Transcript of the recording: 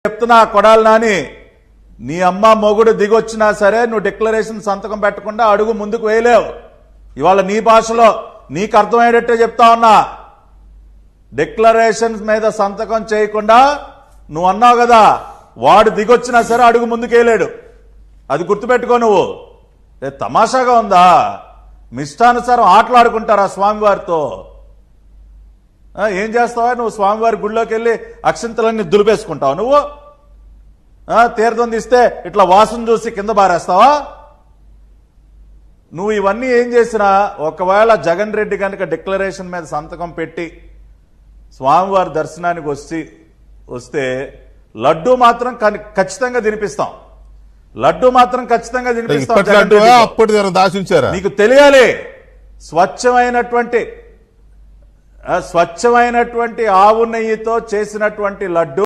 చెప్తున్నా కొడాలి నాని, నీ అమ్మ మొగుడు దిగొచ్చినా సరే నువ్వు డిక్లరేషన్ సంతకం పెట్టకుండా అడుగు ముందుకు వేయలేవు. ఇవాళ నీ భాషలో నీకు అర్థమయ్యేటట్టే చెప్తా ఉన్నా. డిక్లరేషన్ మీద సంతకం చేయకుండా నువ్వు అన్నావు కదా, వాడు దిగొచ్చినా సరే అడుగు ముందుకు వేయలేడు. అది గుర్తుపెట్టుకో. నువ్వు తమాషాగా ఉందా? మిష్టానుసారం ఆటలాడుకుంటారా స్వామివారితో? ఏం చేస్తావా నువ్వు? స్వామివారి గుళ్ళోకి వెళ్ళి అక్షంతలన్నీ దులిపేసుకుంటావు నువ్వు? తీర్థం తీస్తే ఇట్లా వాసన చూసి కింద బారేస్తావా నువ్వు? ఇవన్నీ ఏం చేసినా ఒకవేళ జగన్ రెడ్డి కనుక డిక్లరేషన్ మీద సంతకం పెట్టి స్వామివారి దర్శనానికి వస్తే లడ్డూ మాత్రం ఖచ్చితంగా తినిపిస్తాం. లడ్డూ మాత్రం ఖచ్చితంగా తినిపిస్తాం. దాచుంచారా? నీకు తెలియాలి, స్వచ్ఛమైనటువంటి ఆవు నెయ్యితో చేసినటువంటి లడ్డు